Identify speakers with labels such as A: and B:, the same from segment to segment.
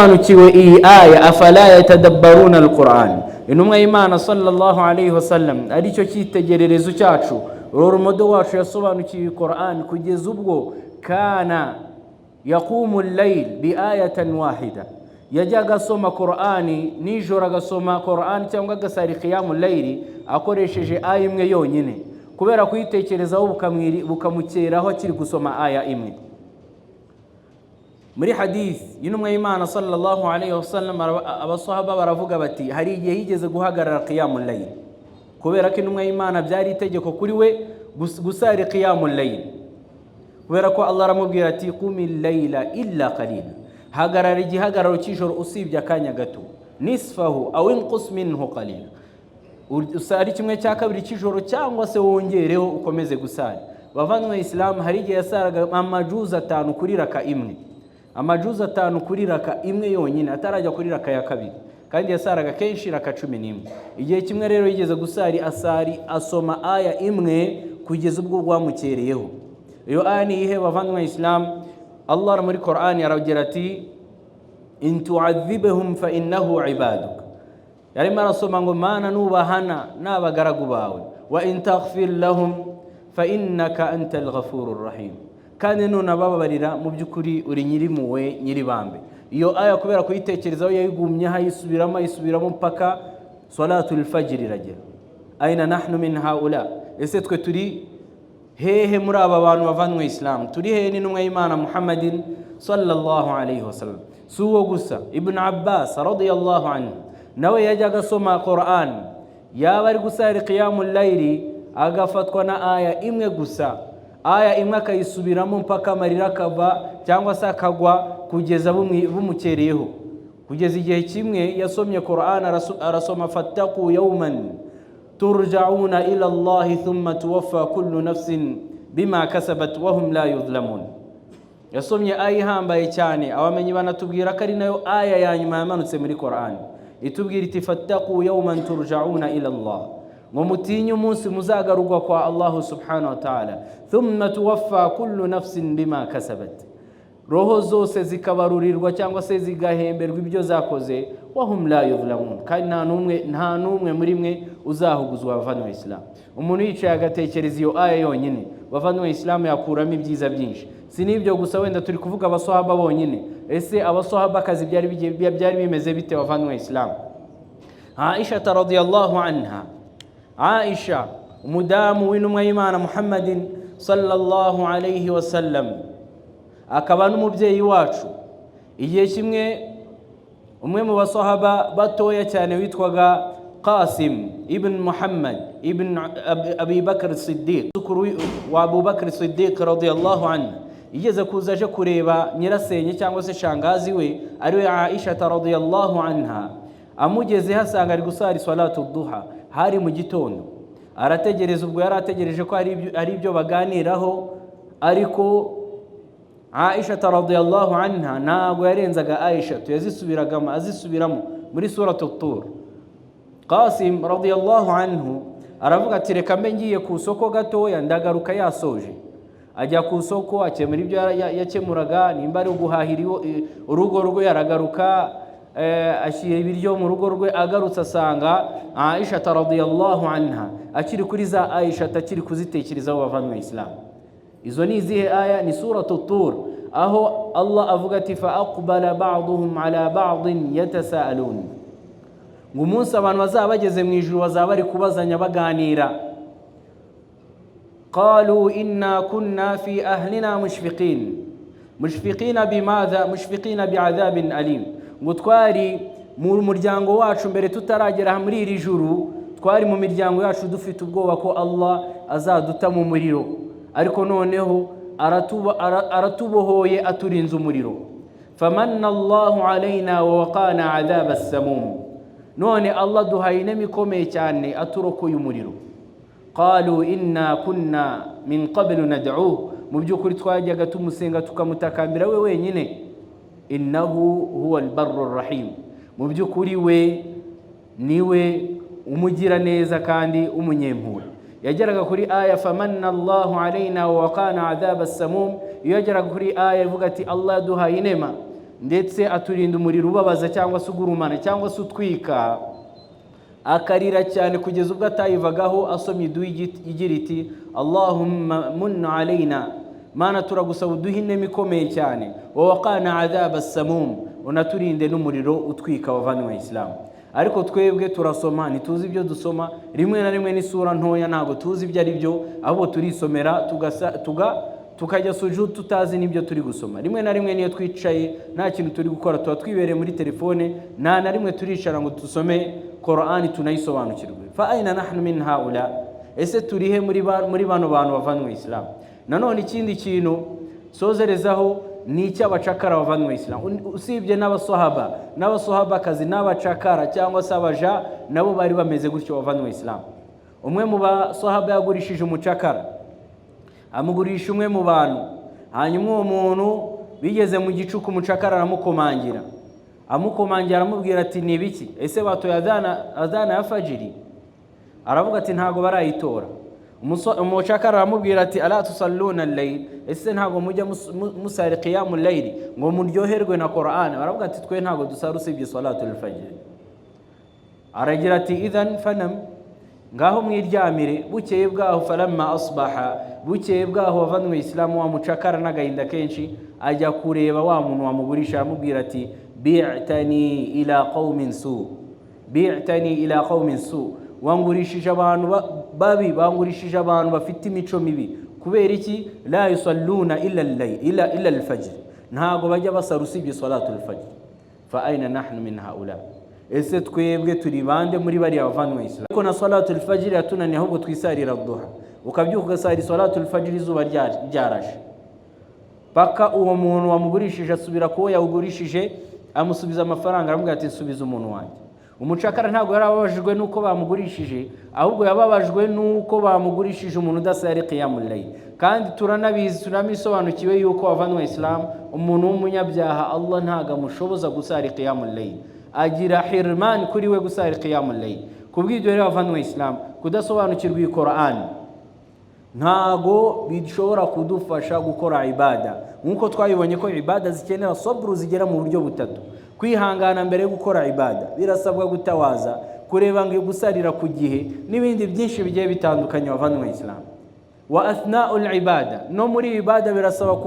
A: badasobanukiwe iyi aya afala yatadabbaruna alquran. Intumwa y'Imana sallallahu alayhi wasallam ari cyo cyitegererezo cyacu, urumodo wacu yasobanukiwe Qur'an kugeza ubwo kana yaqumu al-layl bi ayatan wahida, yajyaga asoma Qur'ani nijoro, agasoma Qur'an cyangwa agasari qiyamul layl akoresheje aya imwe yonyine, kubera kuyitekerezaho bukamukeraho akiri gusoma aya imwe. Muri hadith y'intumwa y'Imana sallallahu alayhi wasallam abasahaba baravuga bati hari igihe yigeze guhagarara qiyamul layl, kubera ko intumwa y'Imana byari itegeko kuri we gusari qiyamul layl, kubera ko Allah aramubwira ati qumil layla illa qalila, hagarara igihagararo cy'ijoro usibye akanya gato, nisfahu aw inqus minhu qalila, usari kimwe cya kabiri cy'ijoro cyangwa se wongereho ukomeze gusari. Bavanywe Islam, hari igihe yasaraga amajuzu 5 kuri raka imwe, amajuzu 5 kuri raka imwe yonyine, atarajya kuri raka ya kabiri, kandi yasaraga kenshi raka 11. Igihe kimwe rero yigeze gusari asoma aya imwe kugeza ubwo rwamukereyeho. Iyo aya ni ihe bavanywe Islam? Allah muri Qur'an yaragira ati in tu'adhibhum fa innahu ibaduk, yarimo arasoma ngo mana nubahana n'abagaragu bawe, wa in taghfir lahum fa innaka antal ghafurur rahim, kandi nunababarira mu byukuri uri nyirimuwe nyiribambe. Iyo aya kubera kuyitekerezaho yayigumye hayisubiramo mpaka salatul fajr iragera. Aina nahnu min haula, ese twe turi hehe muri aba bantu bavanywe Islam? Turi hehe n'intumwa y'Imana Muhammadin sallallahu alayhi wasallam? Suwo gusa, Ibn Abbas radiyallahu anhu nawe yajyaga asoma Qur'an, yaba ari gusari qiyamul layl agafatwa na aya imwe gusa, aya imwe akayisubiramo mpaka amarira akava cyangwa se akagwa kugeza bumukereyeho. Kugeza igihe kimwe yasomye Qur'an arasoma fattaqu yawman turja'una ila Allah thumma tuwaffa kullu nafsin bima kasabat wa hum la yuzlamun. Yasomye aya ihambaye cyane, abamenyi banatubwira ko ari nayo aya ya nyuma yamanutse muri Qur'an, itubwira iti fattaqu yawman turja'una ila Allah, ngo mutinye umunsi muzagarurwa kwa Allah subhanahu wa ta'ala, thumma tuwaffa kullu nafsin bima kasabat, roho zose zikabarurirwa cyangwa se zigahemberwa ibyo zakoze, wa hum la yuzlamun, kandi nta numwe muri mwe uzahuguzwa. Bavanywe Islam, umuntu yicaye agatekereza iyo aya yonyine, bavanywe Islam yakuramo ibyiza byinshi. Si nibyo gusa, wenda turi kuvuga abasahaba bonyine, ese abasahaba kazi byari bimeze bite? Bavanywe Islam, Aisha radhiyallahu anha, Aisha umudamu w'intumwa y'Imana Muhammadin sallallahu alayhi wasallam, akaba n'umubyeyi wacu. Igihe kimwe umwe mu basahaba batoya cyane witwaga Qasim ibn Muhammad ibn Abi Bakr Siddiq, wa Abu Bakr Siddiq radhiyallahu anhu, igeze kuza aje kureba nyirasenye cyangwa se shangazi we ariwe Aisha radhiyallahu anha. Amugeze hasanga ari gusari salatu duha, hari mu gitondo. Arategereza, ubwo yari ategereje ko ari ibyo baganiraho, ariko Aisha radhiyallahu anha ntabwo yarenzaga Aisha, azisubiramo muri suratu Tur. Qasim radhiyallahu anhu aravuga ati reka mbe ngiye ku soko gatoya ndagaruka yasoje. Ajya ku soko akemura ibyo yakemuraga, nimba ari guhahira urugo rwe yaragaruka, ashyira ibiryo mu rugo rwe, agarutse asanga Aisha radhiyallahu anha akiri kuri za Aisha akiri kuzitekerezaho. Bavanywe Islam, izo ni izihe aya? Ni suratu Tur, aho Allah avuga ati fa aqbala ba'duhum ala ba'din yatasaalun, ngo umunsi abantu bazaba bageze mu ijuru bazaba bari kubazanya baganira. Qalu inna kunna fi ahlina mushfiqina bimadha mushfiqina bi'adhabin alim, ngo twari mu muryango wacu mbere tutaragera muri iri juru, twari mu miryango yacu dufite ubwoba ko Allah azaduta mu muriro, ariko noneho aratubohoye aturinze umuriro. Famanna Allahu alayna wa waqana adhab as-samum, none Allah duhaye nemikomeye cyane aturokoye umuriro. Qalu inna kunna min qablu nad'uhu, mu byukuri twajyaga tumusenga tukamutakambira we wenyine. Innahu huwa al-barrur rahim, mu byukuri we niwe umugira neza kandi umunyempuhwe. Yageraga kuri aya famanna Allahu alayna wa waqana adhab as-samum, yageraga kuri aya ivuga ati Allah duhaye inema ndetse aturinda umuriro ubabaza cyangwa se ugurumana cyangwa se utwika, akarira cyane kugeza ubwo atayivagaho asomye iduha igira iti Allahumma munna alayna, mana turagusaba uduhe inema ikomeye cyane, wa waqana adhaba as-samum, unaturinde n'umuriro utwika wavanywe Islam. Ariko twebwe turasoma ntituzi ibyo dusoma, rimwe na rimwe n'isura ntoya ntago tuzi ibyo ari byo, ahubwo turisomera tukajya sujud tutazi n'ibyo turi gusoma. Rimwe na rimwe niyo twicaye nta kintu turi gukora, tuba twibereye muri telefone, nta na rimwe turicara ngo dusome Qur'ani tunayisobanukirwe. Fa aina nahnu min haula, ese turihe muri bano bantu bavanywe Islam? Nanone ikindi kintu sozerezaho ni icy'abacakara bavanywe Islam. Usibye n'abasahaba kazi n'abacakara cyangwa se abaja nabo bari bameze gutyo bavanywe Islam. Umwe mu basahaba yagurishije umucakara, amugurisha umwe mu bantu, hanyuma uwo muntu bigeze mu gicuku umucakara aramukomangira, aramubwira ati ni biki, ese batoye adhana ya fajiri? Aravuga ati ntago barayitora. Umucakara aramubwira ati ala tusalluna al-layl, ese ntago mujya musari qiyamul layl ngo muryoherwe na Qur'an? Aravuga ati twe ntago dusara usibye salatul fajr. Aragira ati idhan fanam, ngaho mwiryamire. Bukeye bwaho falamma asbaha, bukeye bwaho wavanywe Islam wa mucakara n'agahinda kenshi ajya kureba wa muntu wamugurisha, aramubwira ati bi'tani ila qaumin su, wangurishije abantu babi, bangurishije abantu bafite imico mibi. Kubera iki? La yusalluna illa al-fajr, ntago bajya basara usibye salatul fajr. Fa aina nahnu min haula, ese twebwe turi bande muri bari bavanywe Islam? Ko na salatul fajr yatunaniye, ahubwo twisarira duha, ukabyuka ugasari salatul fajr izuba ryarashe. Paka uwo muntu wamugurishije asubira ko yawugurishije, amusubiza amafaranga, aramubwira ati subiza umuntu wanjye. Umucakara ntago yarababajwe nuko bamugurishije, ahubwo yababajwe nuko bamugurishije umuntu udasari qiyamul layl. Kandi turanabizi tunamisobanukiwe yuko wavanywe Islam umuntu w'umunyabyaha Allah ntago amushoboza gusari qiyamul layl, agira hirman kuri we gusari qiyamul layl. Kubw'ibyo rero wavanywe Islam kudasobanukirwa iyi Qur'an ntago bishobora kudufasha gukora ibada. Nkuko twabibonye ko ibada zikenera sabru zigera mu buryo butatu: kwihangana mbere yo gukora ibada, birasabwa gutawaza, kureba ngo gusarira ku gihe, n'ibindi byinshi bigiye bitandukanye wavanywe Islam. Wa athna'ul ibada, no muri ibada birasaba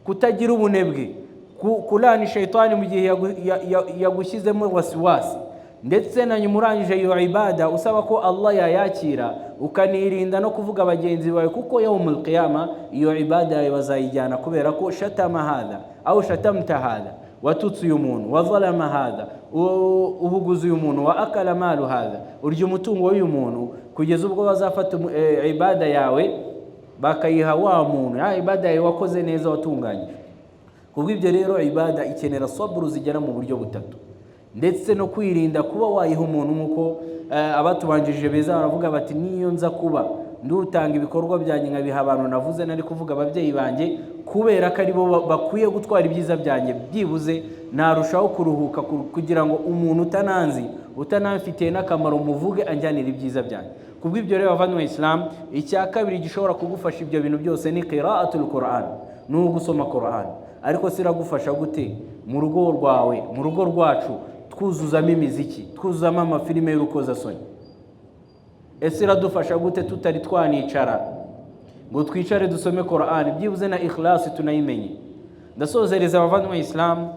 A: kutagira ubunebwe, kulani shaytani mu gihe yagushyizemo wasiwasi, ndetse na nyuma urangije iyo ibada usaba ko Allah yayakira, ukanirinda no kuvuga bagenzi bawe, kuko yawmul qiyama iyo ibada yawe bazayijyana kubera ko shatama hadha au shatamta hadha, watutse uyu muntu, wa zalama hadha, ubuguze uyu muntu, wa akala malu hadha, urya umutungo w'uyu muntu, kugeza ubwo bazafata ibada yawe bakayiha wa muntu, ya ibada yawe wakoze neza watunganyije. Kubw'ibyo rero ibada ikenera sabru zigera mu buryo butatu, ndetse no kwirinda kuba wayiha umuntu. Nkuko abatubanjije beza baravuga bati niyo nza kuba ndutanga ibikorwa byanjye nkabiha abantu navuze nari kuvuga ababyeyi banjye, kubera ko aribo bakwiye gutwara ibyiza byanjye, byibuze narushaho kuruhuka kugira ngo umuntu utanamfitiye n'akamaro muvuge anjyanira ibyiza byanjye. Kubw'ibyo rero bavanywe Islam, icya kabiri gishobora kugufasha ibyo bintu byose ni qira'atul Qur'an, ni ugusoma Qur'an. Ariko siragufasha gute? Mu rugo rwawe, mu rugo rwacu twuzuzamo imiziki, twuzuzamo amafilime y'urukozasoni. Ese iradufasha gute tutari twanicara ngo twicare dusome Qur'an, byibuze na ikhlas tunayimenye? Ndasozereza abavanywe Islam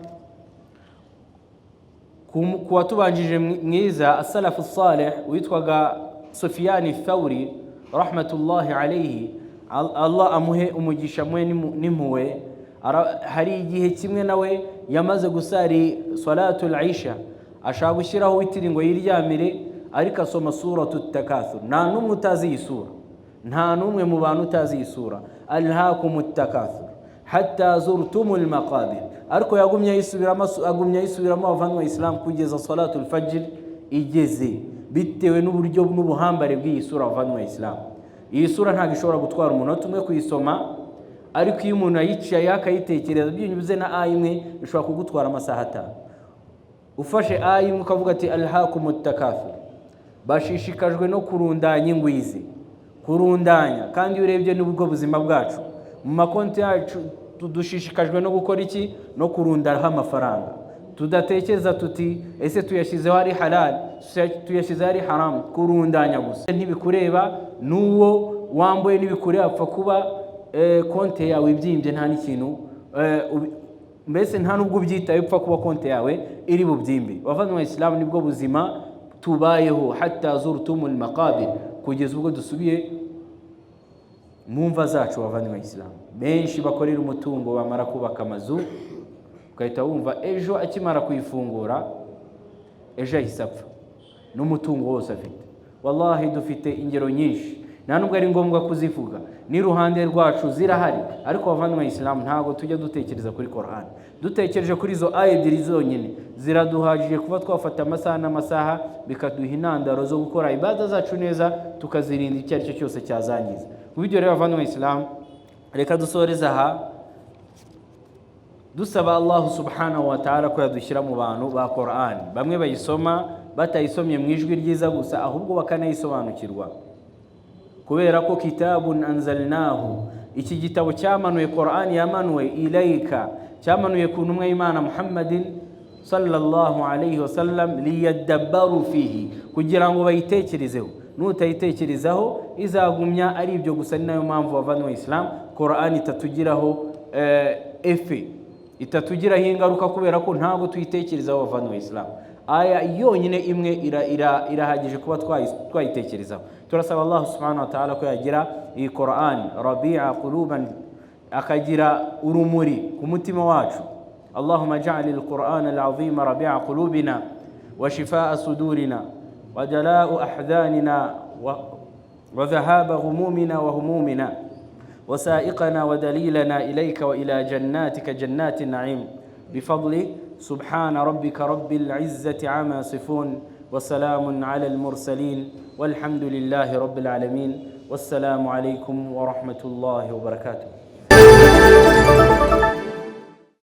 A: kuwa tubanjije mwiza as-salafu salih witwaga Sufyan Thawri rahmatullahi alayhi, Allah amuhe umugisha mwe n'impuwe. Hari igihe kimwe nawe yamaze gusari salatul Isha, ashaka gushyiraho witiri ngo yiryamire, ariko asoma suratut Takathur. Nta numwe utazi iyi sura, nta numwe mu bantu utazi iyi sura, alhaakumut takathur hatta zurtumul maqabir. Ariko yagumye yisubiramo abavanywe Islam kugeza salatul fajr igeze, bitewe n'uburyo n'ubuhambare bw'iyi sura abavanywe Islam. Iyi sura ntabwo ishobora gutwara umunota umwe kuyisoma, ariko iyo umuntu ayicaye akayitekereza byunyuze na aya imwe bishobora kugutwara amasaha 5. Ufashe aya imwe ukavuga ati alhaakumut takathur, bashishikajwe no kurundanya ingwizi, kurundanya. Kandi urebye n'ubwo buzima bwacu mu makonti yacu dushishikajwe no gukora iki? No kurundaho amafaranga. Tudatekereza tuti ese tuyashyizeho ari halal, tuyashyizeho ari haram, kurundanya gusa. Ntibikureba n'uwo wambuye, ntibikureba apfa kuba konte yawe ibyimbye nta n'ikintu, mbese nta nubwo ubyitaye, upfa kuba konte yawe iri bubyimbe. Bavandimwe Islam, nibwo buzima tubayeho, hatta zurtumul maqabir, kugeza ubwo dusubiye mu mva zacu. Bavandimwe Islam, benshi bakorera umutungo, bamara kubaka amazu ukahita wumva ejo akimara kuyifungura ejo ahise apfa n'umutungo wose afite. Wallahi dufite ingero nyinshi, nta nubwo ari ngombwa kuzivuga, n'iruhande rwacu zirahari. Ariko bavandimwe Islam, ntabwo tujya dutekereza kuri Qur'an. Dutekereje kuri izo aya ebyiri zonyine ziraduhagije kuba twafata amasaha n'amasaha, bikaduha intandaro zo gukora ibada zacu neza, tukazirinda icyo ari cyo cyose cyazangiza. Kubyo rero bavandimwe Islam, reka dusoreza aha dusaba Allah subhanahu wa ta'ala ko yadushyira mu bantu ba Qur'an, bamwe bayisoma batayisomye mu ijwi ryiza gusa, ahubwo bakanayisobanukirwa. Kubera ko kitabun anzalnahu, iki gitabo cyamanuye, Qur'an yamanuwe ilayka, cyamanuye ku ntumwa y'Imana Muhammadin sallallahu alayhi wasallam, liyadabbaru fihi, kugira ngo bayitekerezeho. Nutayitekerezaho izagumya ari ibyo gusa. Ni nayo mpamvu bavandimwe Islam, Qur'an itatugiraho efe, itatugiraho ingaruka, kubera ko ntabwo tuyitekerezaho. Bavandimwe Islam, aya yonyine imwe irahagije kuba twayitekerezaho. Turasaba Allah subhanahu wa ta'ala ko yagira iyi Qur'an rabi'a quluban, akagira urumuri ku mutima wacu. Allahumma ja'alil Qur'an al-azim rabi'a qulubina wa shifaa'a sudurina wa jala'u ahzanina wa dhahaba ghumumina wa humumina wa sa'iqana wa dalilana ilayka wa ila jannatika jannatin na'im bifadli subhana rabbika rabbil izzati 'amma yasifun wa salamun 'alal mursalin والحمد لله رب العالمين والسلام عليكم ورحمة الله وبركاته.